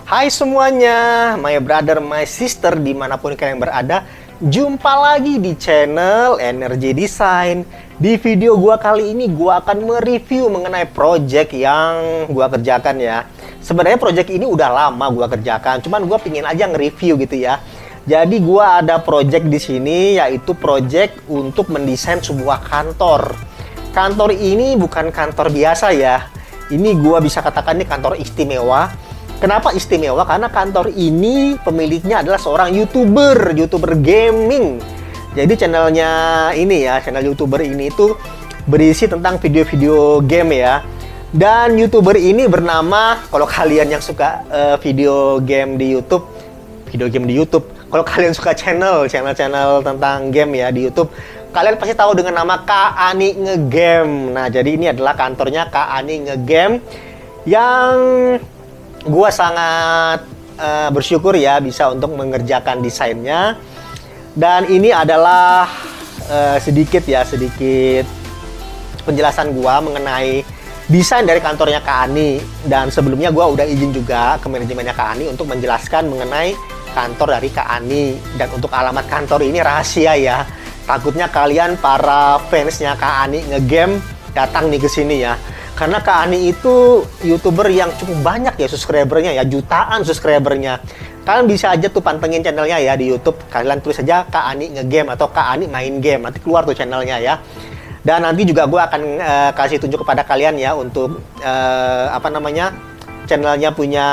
Hai semuanya, my brother, my sister, dimanapun kalian berada. Jumpa lagi di channel Energy Design. Di video gua kali ini, gua akan mereview mengenai project yang gua kerjakan ya. Sebenarnya project ini udah lama gua kerjakan, cuman gua pingin aja nge-review gitu ya. Jadi gua ada project di sini, yaitu project untuk mendesain sebuah kantor. Kantor ini bukan kantor biasa ya. Ini gua bisa katakan ini kantor istimewa. Kenapa istimewa? Karena kantor ini pemiliknya adalah seorang YouTuber gaming. Jadi channelnya ini ya, channel YouTuber ini itu berisi tentang video-video game ya. Dan YouTuber ini bernama, kalau kalian yang suka video game di YouTube, kalau kalian suka channel tentang game ya di YouTube, kalian pasti tahu dengan nama Kak Ani Ngegame. Nah, jadi ini adalah kantornya Kak Ani Ngegame yang gua sangat bersyukur ya bisa untuk mengerjakan desainnya. Dan ini adalah sedikit penjelasan gua mengenai desain dari kantornya Kak Ani. Dan sebelumnya gua udah izin juga ke manajemennya Kak Ani untuk menjelaskan mengenai kantor dari Kak Ani. Dan untuk alamat kantor ini rahasia ya. Takutnya kalian para fansnya Kak Ani Ngegame datang nih ke sini ya. Karena Kak Ani itu YouTuber yang cukup banyak ya subscribernya ya, jutaan subscribernya. Kalian bisa aja tuh pantengin channelnya ya di YouTube. Kalian tulis saja Kak Ani Ngegame atau Kak Ani main game, nanti keluar tuh channelnya ya. Dan nanti juga gue akan kasih tunjuk kepada kalian ya untuk channelnya punya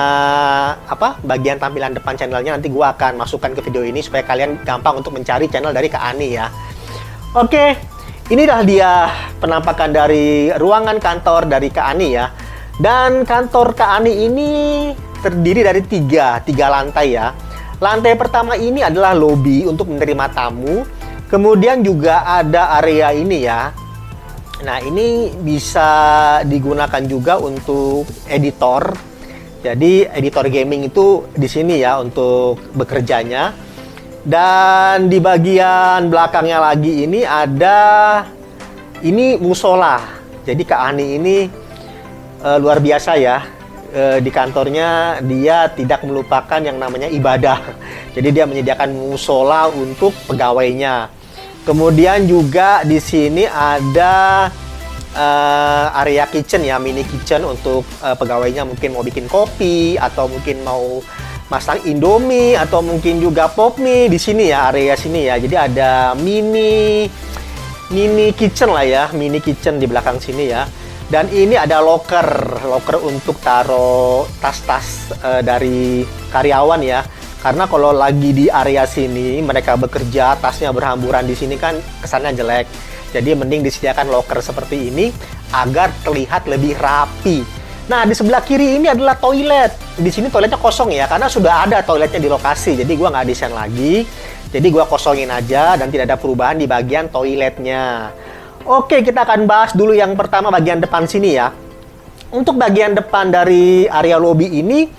bagian tampilan depan channelnya. Nanti gue akan masukkan ke video ini supaya kalian gampang untuk mencari channel dari Kak Ani ya. Oke. Inilah dia penampakan dari ruangan kantor dari Kak Ani ya. Dan kantor Kak Ani ini terdiri dari tiga lantai ya. Lantai pertama ini adalah lobby untuk menerima tamu. Kemudian juga ada area ini ya. Nah, ini bisa digunakan juga untuk editor. Jadi editor gaming itu di sini ya untuk bekerjanya. Dan di bagian belakangnya lagi ini ada musola. Jadi Kak Ani ini luar biasa ya. Di kantornya dia tidak melupakan yang namanya ibadah. Jadi dia menyediakan musola untuk pegawainya. Kemudian juga di sini ada area kitchen ya, mini kitchen untuk pegawainya mungkin mau bikin kopi atau mungkin mau masak Indomie atau mungkin juga pop mie di sini ya, area sini ya. Jadi ada mini kitchen lah ya, mini kitchen di belakang sini ya. Dan ini ada locker untuk taruh tas-tas dari karyawan ya. Karena kalau lagi di area sini mereka bekerja, tasnya berhamburan di sini kan kesannya jelek. Jadi mending disediakan locker seperti ini agar terlihat lebih rapi. Nah, di sebelah kiri ini adalah toilet. Di sini toiletnya kosong ya, karena sudah ada toiletnya di lokasi. Jadi gua nggak desain lagi. Jadi gua kosongin aja dan tidak ada perubahan di bagian toiletnya. Oke, kita akan bahas dulu yang pertama bagian depan sini ya. Untuk bagian depan dari area lobby ini,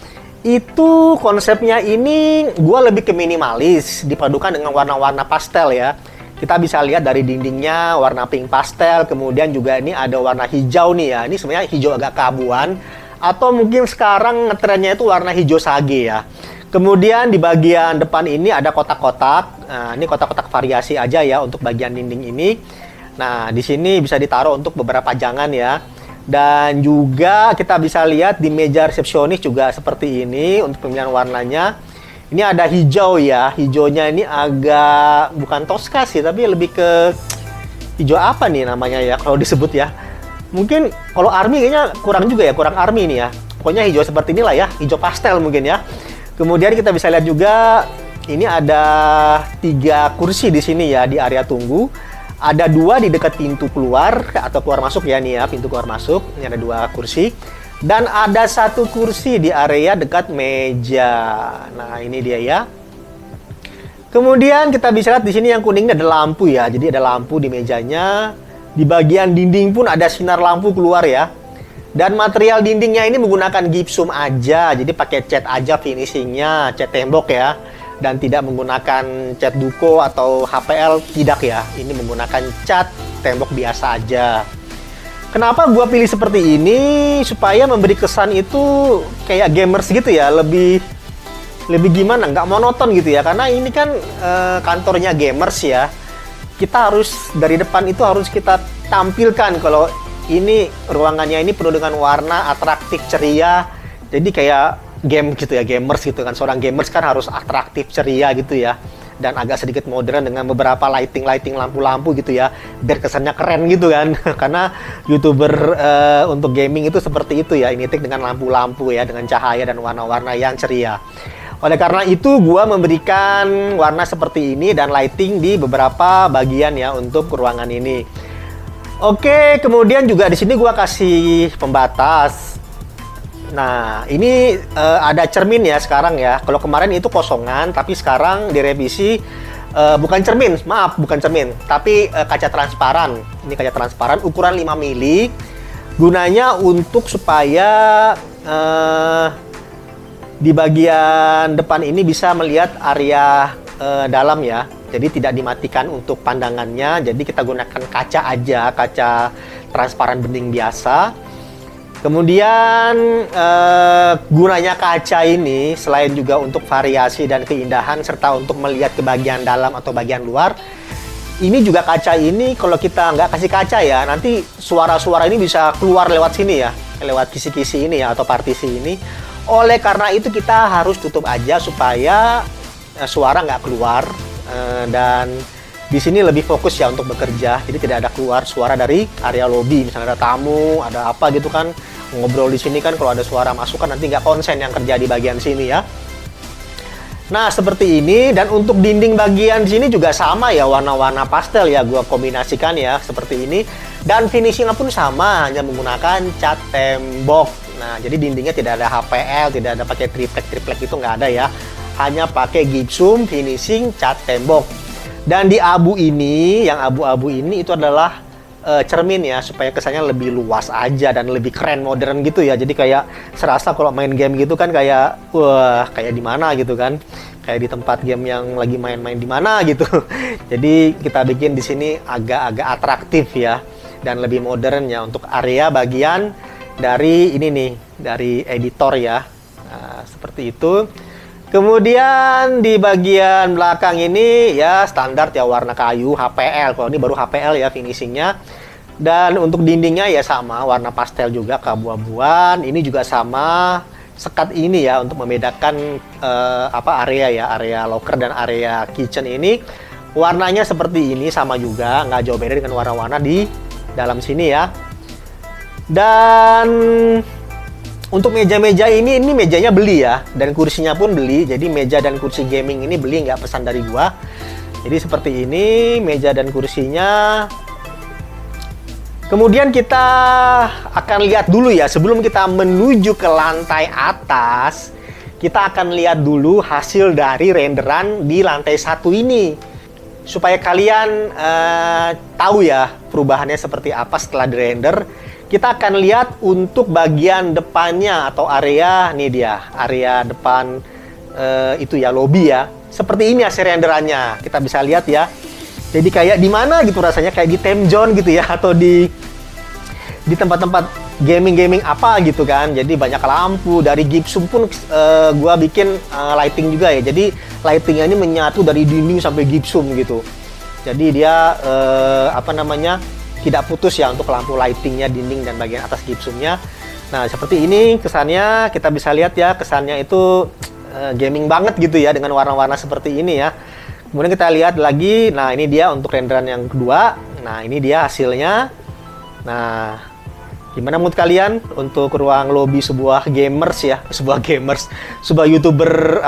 itu konsepnya ini gua lebih ke minimalis, dipadukan dengan warna-warna pastel ya. Kita bisa lihat dari dindingnya warna pink pastel, kemudian juga ini ada warna hijau nih ya. Ini sebenarnya hijau agak keabuan, atau mungkin sekarang ngetrennya itu warna hijau sage ya. Kemudian di bagian depan ini ada kotak-kotak. Nah, ini kotak-kotak variasi aja ya untuk bagian dinding ini. Nah, di sini bisa ditaruh untuk beberapa pajangan ya. Dan juga kita bisa lihat di meja resepsionis juga seperti ini untuk pemilihan warnanya. Ini ada hijau ya, hijaunya ini agak bukan Tosca sih, tapi lebih ke hijau apa nih namanya ya kalau disebut ya. Mungkin kalau army kayaknya kurang juga ya, kurang army ini ya. Pokoknya hijau seperti inilah ya, hijau pastel mungkin ya. Kemudian kita bisa lihat juga ini ada 3 kursi di sini ya di area tunggu. Ada 2 di dekat pintu keluar atau keluar masuk ya nih ya, pintu keluar masuk. Ini ada 2 kursi. Dan ada 1 kursi di area dekat meja. Nah, ini dia ya. Kemudian kita bisa lihat di sini yang kuningnya ada lampu ya. Jadi ada lampu di mejanya. Di bagian dinding pun ada sinar lampu keluar ya. Dan material dindingnya ini menggunakan gypsum aja. Jadi pakai cat aja finishingnya, cat tembok ya. Dan tidak menggunakan cat duko atau HPL, tidak ya. Ini menggunakan cat tembok biasa aja. Kenapa gua pilih seperti ini? Supaya memberi kesan itu kayak gamers gitu ya, lebih gimana, nggak monoton gitu ya, karena ini kan kantornya gamers ya. Kita harus dari depan itu harus kita tampilkan kalau ini ruangannya ini penuh dengan warna atraktif, ceria. Jadi kayak game gitu ya, gamers gitu kan. Seorang gamers kan harus atraktif, ceria gitu ya. Dan agak sedikit modern dengan beberapa lighting lampu-lampu gitu ya, biar kesannya keren gitu kan. Karena YouTuber untuk gaming itu seperti itu ya, initik dengan lampu-lampu ya, dengan cahaya dan warna-warna yang ceria. Oleh karena itu gua memberikan warna seperti ini dan lighting di beberapa bagian ya untuk ruangan ini. Oke, kemudian juga di sini gua kasih pembatas. Nah, ini ada cermin ya sekarang ya. Kalau kemarin itu kosongan, tapi sekarang direvisi bukan cermin, maaf, bukan cermin, tapi kaca transparan. Ini kaca transparan ukuran 5 mili. Gunanya untuk supaya di bagian depan ini bisa melihat area dalam ya. Jadi tidak dimatikan untuk pandangannya. Jadi kita gunakan kaca aja, kaca transparan bening biasa. Kemudian gunanya kaca ini selain juga untuk variasi dan keindahan serta untuk melihat ke bagian dalam atau bagian luar, ini juga kaca ini kalau kita nggak kasih kaca ya, nanti suara-suara ini bisa keluar lewat sini ya, lewat kisi-kisi ini ya atau partisi ini. Oleh karena itu kita harus tutup aja supaya suara nggak keluar dan di sini lebih fokus ya untuk bekerja, jadi tidak ada keluar suara dari area lobby. Misalnya ada tamu, ada apa gitu kan, ngobrol di sini kan kalau ada suara masuk kan nanti nggak konsen yang kerja di bagian sini ya. Nah seperti ini, dan untuk dinding bagian sini juga sama ya, warna-warna pastel ya gua kombinasikan ya seperti ini. Dan finishingnya pun sama, hanya menggunakan cat tembok. Nah jadi dindingnya tidak ada HPL, tidak ada pakai triplek itu nggak ada ya, hanya pakai gypsum finishing cat tembok. Dan di abu ini, yang abu-abu ini itu adalah cermin ya, supaya kesannya lebih luas aja dan lebih keren, modern gitu ya. Jadi kayak serasa kalau main game gitu kan kayak wah, kayak di mana gitu kan. Kayak di tempat game yang lagi main-main di mana gitu. Jadi kita bikin di sini agak-agak atraktif ya dan lebih modern ya untuk area bagian dari ini nih, dari editor ya. Nah, seperti itu. Kemudian di bagian belakang ini ya standar ya, warna kayu HPL. Kalau ini baru HPL ya finishingnya. Dan untuk dindingnya ya sama, warna pastel juga keabu-abuan. Ini juga sama, sekat ini ya untuk membedakan area ya, area locker dan area kitchen ini. Warnanya seperti ini sama juga, nggak jauh beda dengan warna-warna di dalam sini ya. Dan untuk meja-meja ini mejanya beli ya, dan kursinya pun beli. Jadi meja dan kursi gaming ini beli, nggak pesan dari gua. Jadi seperti ini meja dan kursinya. Kemudian kita akan lihat dulu ya, sebelum kita menuju ke lantai atas, kita akan lihat dulu hasil dari renderan di lantai 1 ini. Supaya kalian tahu ya perubahannya seperti apa setelah dirender. Kita akan lihat untuk bagian depannya atau area, nih dia, area depan itu ya, lobby ya. Seperti ini hasil renderannya, kita bisa lihat ya. Jadi kayak di mana gitu rasanya, kayak di time zone gitu ya, atau di tempat-tempat gaming apa gitu kan. Jadi banyak lampu, dari gypsum pun gua bikin lighting juga ya. Jadi lightingnya ini menyatu dari dinding sampai gypsum gitu. Jadi dia tidak putus ya untuk lampu lightingnya, dinding dan bagian atas gypsumnya. Nah seperti ini kesannya, kita bisa lihat ya kesannya itu gaming banget gitu ya dengan warna-warna seperti ini ya. Kemudian kita lihat lagi, nah ini dia untuk renderan yang kedua. Nah ini dia hasilnya. Nah gimana menurut kalian untuk ruang lobby sebuah gamers ya, sebuah YouTuber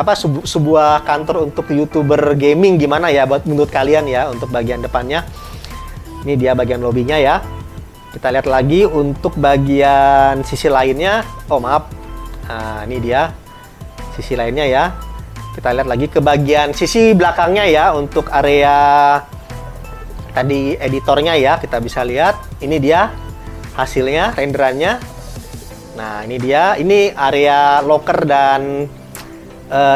sebuah kantor untuk YouTuber gaming, gimana ya buat menurut kalian ya untuk bagian depannya. Ini dia bagian lobbynya ya. Kita lihat lagi untuk bagian sisi lainnya. Oh maaf, nah ini dia sisi lainnya ya. Kita lihat lagi ke bagian sisi belakangnya ya, untuk area tadi editornya ya. Kita bisa lihat, ini dia hasilnya, renderannya. Nah ini dia, ini area locker dan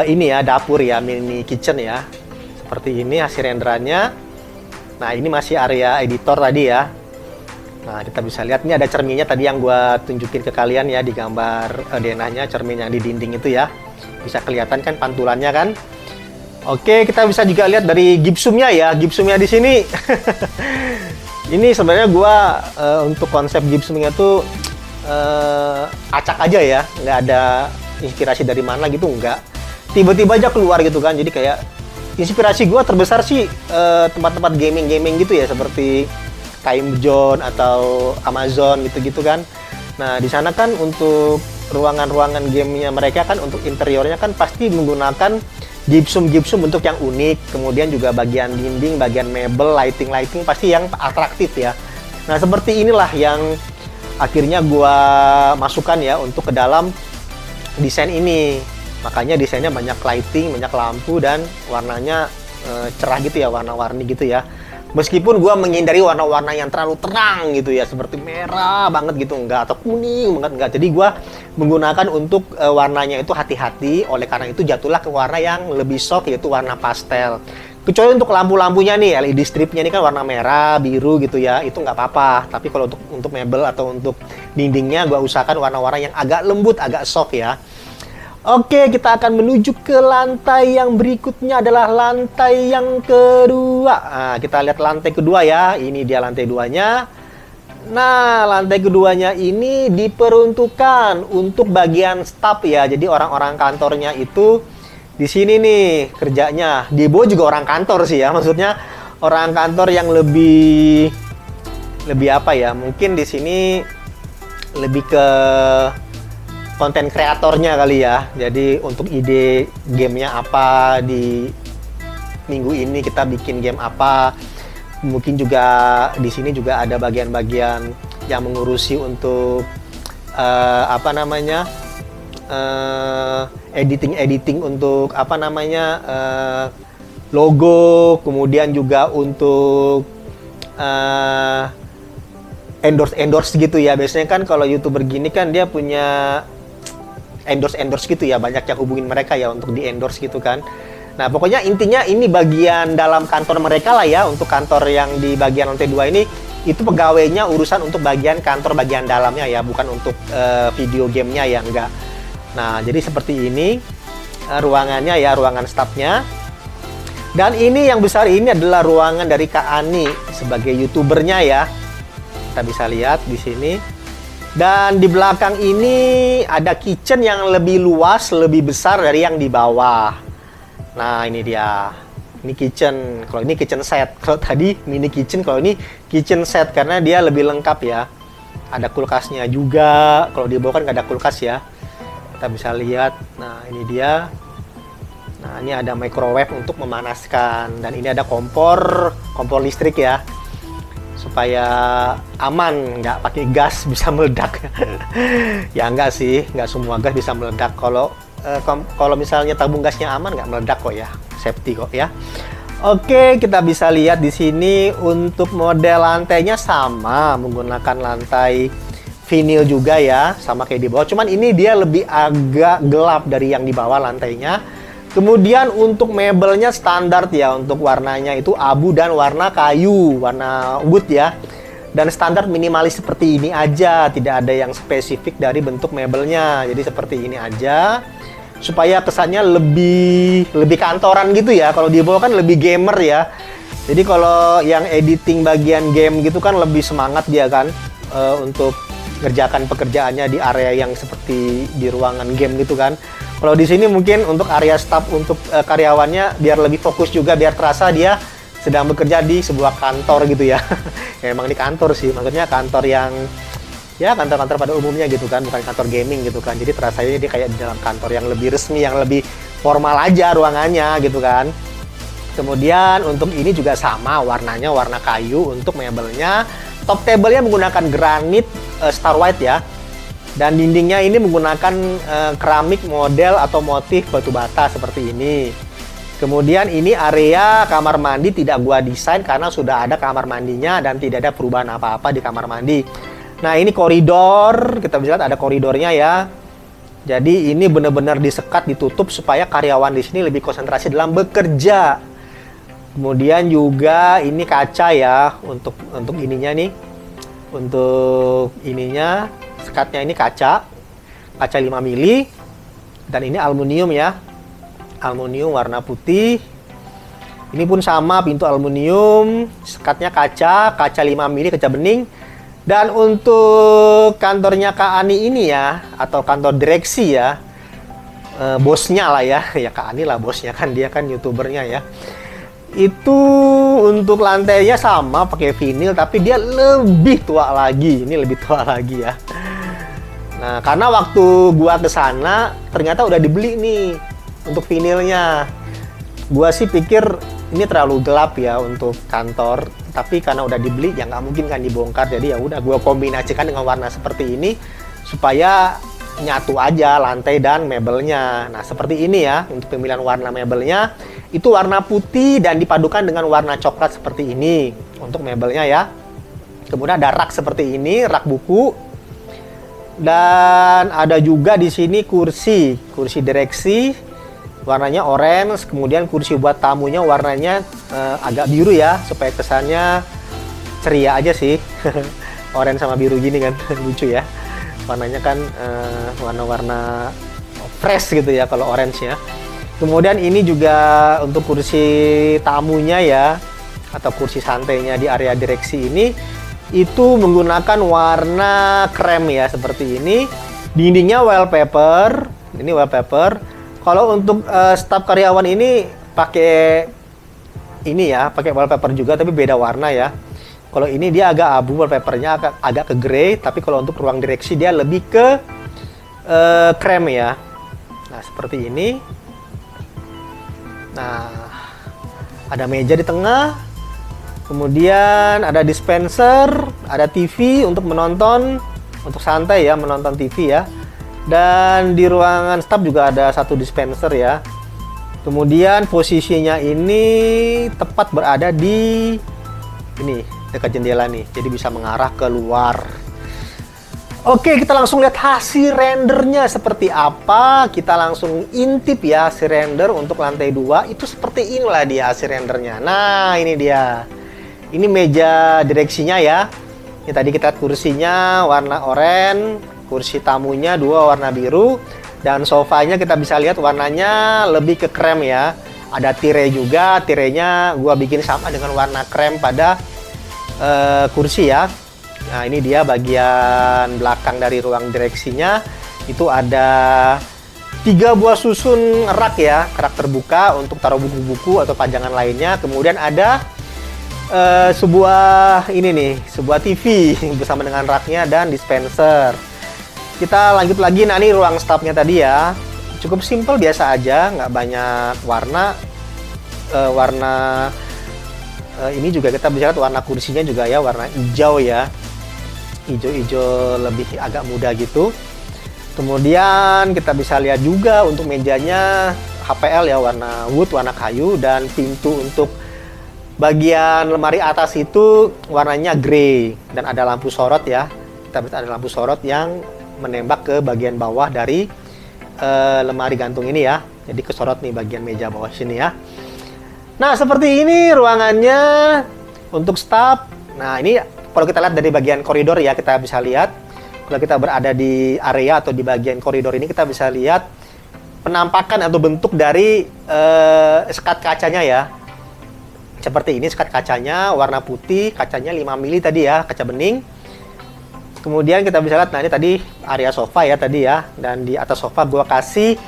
ini ya dapur ya, mini kitchen ya. Seperti ini hasil renderannya. Nah ini masih area editor tadi ya. Nah, kita bisa lihat ini ada cerminnya tadi yang gua tunjukin ke kalian ya di gambar denahnya, cermin yang di dinding itu ya. Bisa kelihatan kan pantulannya kan? Oke, kita bisa juga lihat dari gipsumnya ya. Gipsumnya di sini. Ini sebenarnya gua untuk konsep gipsumnya tuh acak aja ya, nggak ada inspirasi dari mana gitu, nggak. Tiba-tiba aja keluar gitu kan. Jadi kayak inspirasi gua terbesar sih tempat-tempat gaming gitu ya, seperti Time Zone atau Amazon gitu-gitu kan. Nah, di sana kan untuk ruangan-ruangan gamenya mereka kan untuk interiornya kan pasti menggunakan gipsum untuk yang unik. Kemudian juga bagian dinding, bagian mebel, lighting pasti yang atraktif ya. Nah, seperti inilah yang akhirnya gua masukkan ya untuk ke dalam desain ini. Makanya desainnya banyak lighting, banyak lampu dan warnanya cerah gitu ya, warna-warni gitu ya. Meskipun gua menghindari warna-warna yang terlalu terang gitu ya, seperti merah banget gitu enggak, atau kuning banget enggak. Jadi gua menggunakan untuk warnanya itu hati-hati, oleh karena itu jatuhlah ke warna yang lebih soft, yaitu warna pastel. Kecuali untuk lampu-lampunya nih, LED stripnya ini kan warna merah, biru gitu ya, itu nggak apa-apa. Tapi kalau untuk mebel atau untuk dindingnya gua usahakan warna-warna yang agak lembut, agak soft ya. Oke, kita akan menuju ke lantai yang berikutnya, adalah lantai yang kedua. Nah, kita lihat lantai kedua ya. Ini dia lantai duanya. Nah, lantai keduanya ini diperuntukkan untuk bagian staff ya. Jadi orang-orang kantornya itu di sini nih kerjanya. Di bawah juga orang kantor sih ya. Maksudnya orang kantor yang lebih apa ya? Mungkin di sini lebih ke konten kreatornya kali ya. Jadi untuk ide gamenya apa, di minggu ini kita bikin game apa. Mungkin juga di sini juga ada bagian-bagian yang mengurusi untuk apa namanya, editing untuk apa namanya, logo. Kemudian juga untuk endorse gitu ya. Biasanya kan kalau YouTuber gini kan dia punya endorse gitu ya, banyak yang hubungin mereka ya untuk di endorse gitu kan. Nah, pokoknya intinya ini bagian dalam kantor mereka lah ya. Untuk kantor yang di bagian lantai 2 ini, itu pegawainya urusan untuk bagian kantor bagian dalamnya ya, bukan untuk video gamenya ya, enggak. Nah, jadi seperti ini ruangannya ya, ruangan staffnya. Dan ini yang besar ini adalah ruangan dari Kak Ani sebagai YouTubernya ya. Kita bisa lihat di sini. Dan di belakang ini ada kitchen yang lebih luas, lebih besar dari yang di bawah. Nah, ini dia. Ini kitchen. Kalau ini kitchen set. Kalau tadi mini kitchen, kalau ini kitchen set karena dia lebih lengkap ya. Ada kulkasnya juga. Kalau di bawah kan nggak ada kulkas ya. Kita bisa lihat. Nah, ini dia. Nah, ini ada microwave untuk memanaskan. Dan ini ada kompor listrik ya. Supaya aman, nggak pakai gas bisa meledak. Ya enggak sih, nggak semua gas bisa meledak. Kalau misalnya tabung gasnya aman, nggak meledak kok ya, safety kok ya. Oke, kita bisa lihat di sini untuk model lantainya sama, menggunakan lantai vinil juga ya, sama kayak di bawah. Cuman ini dia lebih agak gelap dari yang di bawah lantainya. Kemudian untuk mebelnya standar ya, untuk warnanya itu abu dan warna kayu, warna wood ya. Dan standar minimalis seperti ini aja, tidak ada yang spesifik dari bentuk mebelnya. Jadi seperti ini aja, supaya kesannya lebih kantoran gitu ya. Kalau di bawah kan lebih gamer ya. Jadi kalau yang editing bagian game gitu kan lebih semangat dia kan, untuk ngerjakan pekerjaannya di area yang seperti di ruangan game gitu kan. Kalau di sini mungkin untuk area staff, untuk karyawannya biar lebih fokus juga, biar terasa dia sedang bekerja di sebuah kantor gitu ya. Ya emang di kantor sih, maksudnya kantor yang ya kantor-kantor pada umumnya gitu kan, bukan kantor gaming gitu kan. Jadi terasanya dia kayak di dalam kantor yang lebih resmi, yang lebih formal aja ruangannya gitu kan. Kemudian untuk ini juga sama, warnanya warna kayu untuk mebelnya. Top table-nya menggunakan granit star white ya. Dan dindingnya ini menggunakan keramik model atau motif batu bata seperti ini. Kemudian ini area kamar mandi tidak gua desain karena sudah ada kamar mandinya dan tidak ada perubahan apa-apa di kamar mandi. Nah, ini koridor, kita bisa lihat ada koridornya ya. Jadi ini benar-benar disekat, ditutup supaya karyawan di sini lebih konsentrasi dalam bekerja. Kemudian juga ini kaca ya untuk ininya nih. Untuk ininya, sekatnya ini kaca 5 mili, dan ini aluminium ya, aluminium warna putih. Ini pun sama, pintu aluminium, sekatnya kaca 5 mili, kaca bening. Dan untuk kantornya Kak Ani ini ya, atau kantor direksi ya, bosnya lah ya, ya Kak Ani lah bosnya, kan dia kan youtubernya ya. Itu untuk lantainya sama pakai vinil, tapi dia lebih tua lagi. Ini lebih tua lagi ya. Nah, karena waktu gua ke sana ternyata udah dibeli nih untuk vinilnya. Gua sih pikir ini terlalu gelap ya untuk kantor, tapi karena udah dibeli ya nggak mungkin kan dibongkar. Jadi ya udah gua kombinasikan dengan warna seperti ini supaya nyatu aja lantai dan mebelnya. Nah, seperti ini ya untuk pemilihan warna mebelnya. Itu warna putih dan dipadukan dengan warna coklat seperti ini untuk mebelnya ya. Kemudian ada rak seperti ini, rak buku. Dan ada juga di sini kursi direksi warnanya orange, kemudian kursi buat tamunya warnanya agak biru ya, supaya kesannya ceria aja sih. Orange sama biru gini kan lucu ya. Warnanya kan warna-warna fresh gitu ya kalau orange ya. Kemudian ini juga untuk kursi tamunya ya, atau kursi santainya di area direksi ini, itu menggunakan warna krem ya, seperti ini. Dindingnya wallpaper, ini wallpaper. Kalau untuk staf karyawan ini pakai ini ya, pakai wallpaper juga tapi beda warna ya. Kalau ini dia agak abu, wallpapernya agak ke grey, tapi kalau untuk ruang direksi dia lebih ke krem ya. Nah, seperti ini. Nah, ada meja di tengah, kemudian ada dispenser, ada TV untuk menonton, untuk santai ya, menonton TV ya. Dan di ruangan staf juga ada satu dispenser ya. Kemudian posisinya ini tepat berada di ini, dekat jendela nih, jadi bisa mengarah ke luar. Oke, kita langsung lihat hasil rendernya seperti apa. Kita langsung intip ya hasil render untuk lantai 2. Itu seperti inilah dia hasil rendernya. Nah, ini dia. Ini meja direksinya ya. Ini tadi kita kursinya warna oranye, kursi tamunya 2 warna biru, dan sofanya kita bisa lihat warnanya lebih ke krem ya. Ada tirai juga, tirainya gua bikin sama dengan warna krem pada kursi ya. Nah, ini dia bagian belakang dari ruang direksinya. Itu ada 3 buah susun rak ya, rak terbuka untuk taruh buku-buku atau pajangan lainnya. Kemudian ada sebuah ini nih, sebuah TV bersama dengan raknya dan dispenser. Kita lanjut lagi. Nah, ini ruang stafnya tadi ya. Cukup simple biasa aja, nggak banyak warna. Ini juga kita bisa lihat warna kursinya juga ya, warna hijau ya. Hijau-hijau lebih agak muda gitu. Kemudian kita bisa lihat juga untuk mejanya HPL ya, warna wood, warna kayu, dan pintu untuk bagian lemari atas itu warnanya grey dan ada lampu sorot ya. Kita bisa ada lampu sorot yang menembak ke bagian bawah dari lemari gantung ini ya. Jadi kesorot nih bagian meja bawah sini ya. Nah, seperti ini ruangannya untuk staf. Nah, ini kalau kita lihat dari bagian koridor ya, kita bisa lihat kalau kita berada di area atau di bagian koridor ini, kita bisa lihat penampakan atau bentuk dari sekat kacanya ya. Seperti ini sekat kacanya, warna putih, kacanya 5 mili tadi ya, kaca bening. Kemudian kita bisa lihat, nah ini tadi area sofa ya tadi ya, dan di atas sofa gua kasih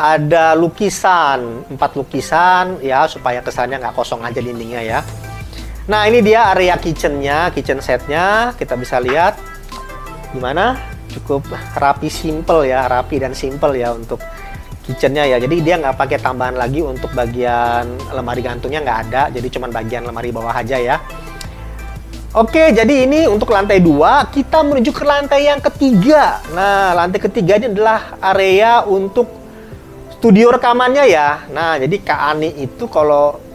ada lukisan, 4 lukisan ya, supaya kesannya nggak kosong aja dindingnya ya. Nah, ini dia area kitchennya, kitchen setnya. Kita bisa lihat gimana, cukup rapi, simple ya, rapi dan simple ya untuk kitchennya ya. Jadi dia nggak pakai tambahan lagi untuk bagian lemari gantungnya, nggak ada. Jadi cuman bagian lemari bawah aja ya. Oke, jadi ini untuk lantai 2. Kita menuju ke lantai yang ketiga. Nah, lantai ketiga ini adalah area untuk studio rekamannya ya. Nah, jadi Kak Ani itu kalau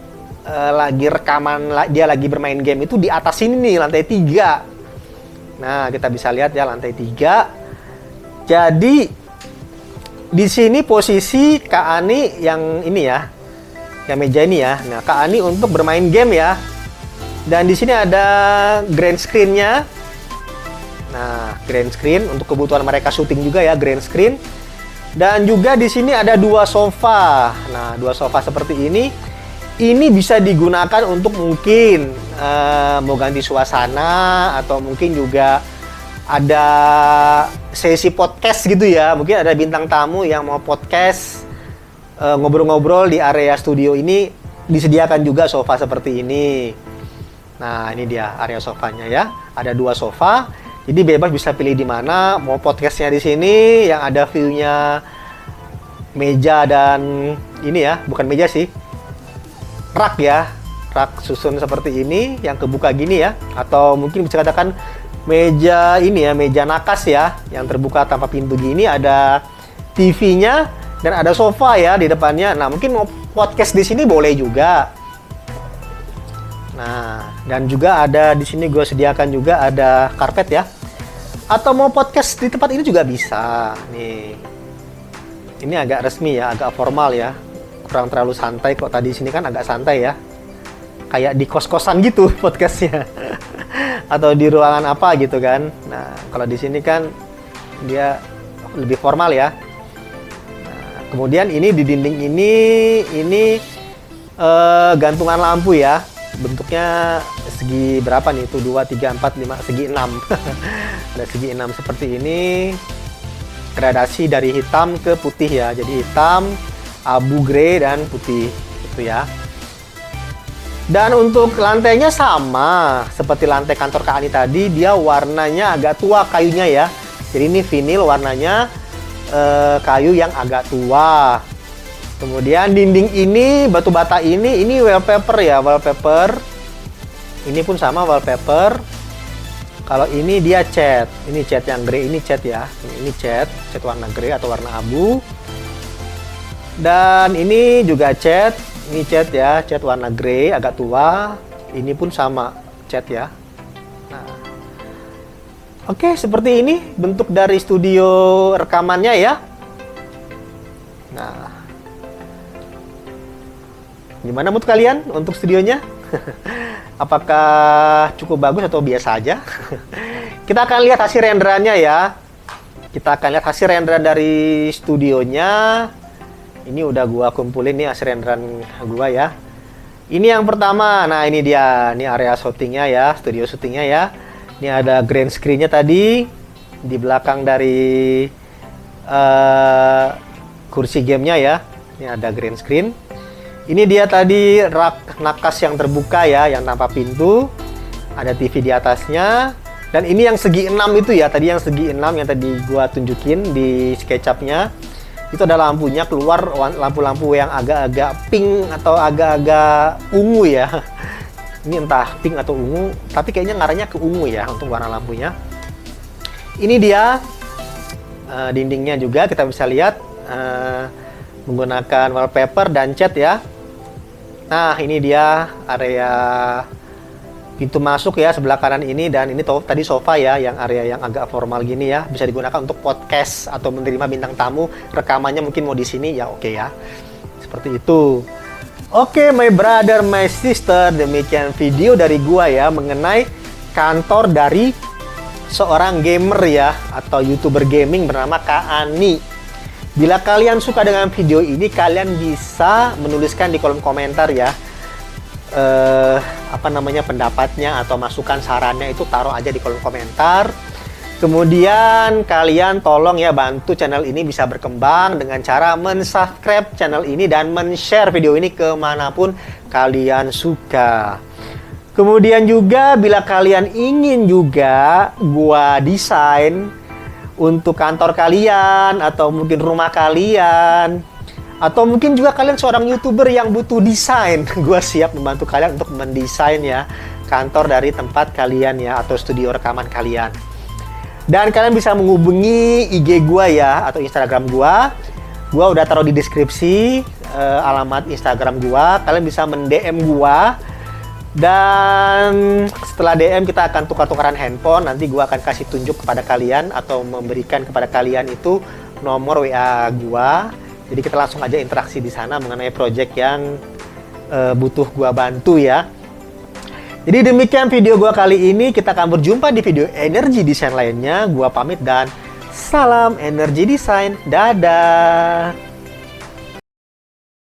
lagi rekaman, dia lagi bermain game itu di atas sini nih, lantai 3. Nah, kita bisa lihat ya lantai 3. Jadi di sini posisi Kak Ani yang ini ya, yang meja ini ya. Nah, Kak Ani untuk bermain game ya. Dan di sini ada grand screen-nya. Nah, grand screen untuk kebutuhan mereka syuting juga ya, grand screen. Dan juga di sini ada 2 sofa. Nah, 2 sofa seperti ini. Ini bisa digunakan untuk mungkin mau ganti suasana atau mungkin juga ada sesi podcast gitu ya. Mungkin ada bintang tamu yang mau podcast ngobrol-ngobrol di area studio ini, disediakan juga sofa seperti ini. Nah, ini dia area sofanya ya. Ada 2 sofa. Jadi bebas bisa pilih di mana, mau podcastnya di sini yang ada view-nya meja dan ini ya, bukan meja sih, rak ya, rak susun seperti ini yang kebuka gini ya, atau mungkin bisa katakan meja ini ya, meja nakas ya, yang terbuka tanpa pintu gini, ada TV-nya dan ada sofa ya di depannya. Nah, mungkin mau podcast di sini boleh juga. Nah, dan juga ada di sini gue sediakan juga ada karpet ya. Atau mau podcast di tempat ini juga bisa. Nih. Ini agak resmi ya, agak formal ya. Kurang terlalu santai kok, tadi sini kan agak santai ya. Kayak di kos-kosan gitu podcastnya. Atau di ruangan apa gitu kan. Nah, kalau di sini kan dia lebih formal ya. Nah, kemudian ini di dinding ini gantungan lampu ya. Bentuknya segi berapa nih? Itu 2, 3, 4, 5, segi 6. Ada segi 6 seperti ini. Gradasi dari hitam ke putih ya. Jadi hitam, abu grey dan putih itu ya. Dan untuk lantainya sama seperti lantai kantor Kak Ani tadi, dia warnanya agak tua kayunya ya. Jadi ini vinil warnanya kayu yang agak tua. Kemudian dinding ini, batu bata ini wallpaper ya, wallpaper. Ini pun sama wallpaper. Kalau ini dia cat, ini cat yang grey, ini cat ya. Ini cat warna grey atau warna abu. Dan ini juga cat, ini cat ya, cat warna grey agak tua. Ini pun sama cat ya. Nah. Oke, seperti ini bentuk dari studio rekamannya ya. Nah. Gimana mood kalian untuk studionya? Apakah cukup bagus atau biasa aja? Kita akan lihat hasil renderannya ya. Kita akan lihat hasil renderan dari studionya. Ini udah gua kumpulin nih hasil renderan gua ya. Ini yang pertama. Nah, ini dia. Ini area syutingnya ya, studio syutingnya ya. Ini ada grand screen-nya tadi di belakang dari kursi gamenya ya. Ini ada grand screen. Ini dia tadi rak nakas yang terbuka ya, yang tanpa pintu. Ada TV di atasnya. Dan ini yang segi 6 itu ya, tadi yang segi 6 yang tadi gua tunjukin di SketchUp-nya. Itu ada lampunya keluar, lampu-lampu yang agak-agak pink atau agak-agak ungu ya. Ini entah pink atau ungu, tapi kayaknya ngarahnya ke ungu ya untuk warna lampunya. Ini dia dindingnya juga kita bisa lihat menggunakan wallpaper dan cat ya. Nah, ini dia area pintu masuk ya sebelah kanan ini, dan ini tadi sofa ya, yang area yang agak formal gini ya, bisa digunakan untuk podcast atau menerima bintang tamu. Rekamannya mungkin mau di sini ya, oke ya. Seperti itu. Oke, my brother, my sister, demikian video dari gua ya mengenai kantor dari seorang gamer ya atau YouTuber gaming bernama Kak Ani. Bila kalian suka dengan video ini, kalian bisa menuliskan di kolom komentar ya, pendapatnya atau masukan sarannya itu taruh aja di kolom komentar. Kemudian kalian tolong ya bantu channel ini bisa berkembang dengan cara mensubscribe channel ini dan men-share video ini kemanapun kalian suka. Kemudian juga bila kalian ingin juga gua desain untuk kantor kalian atau mungkin rumah kalian, atau mungkin juga kalian seorang YouTuber yang butuh desain, gue siap membantu kalian untuk mendesain ya kantor dari tempat kalian ya atau studio rekaman kalian. Dan kalian bisa menghubungi IG gue ya atau Instagram gue. Gue udah taruh di deskripsi alamat Instagram gue. Kalian bisa men-DM gue. Dan setelah DM kita akan tukar-tukaran handphone. Nanti gue akan kasih tunjuk kepada kalian atau memberikan kepada kalian itu nomor WA gue. Jadi kita langsung aja interaksi di sana mengenai project yang butuh gue bantu ya. Jadi demikian video gua kali ini. Kita akan berjumpa di video energi desain lainnya. Gua pamit dan salam energi desain. Dadah.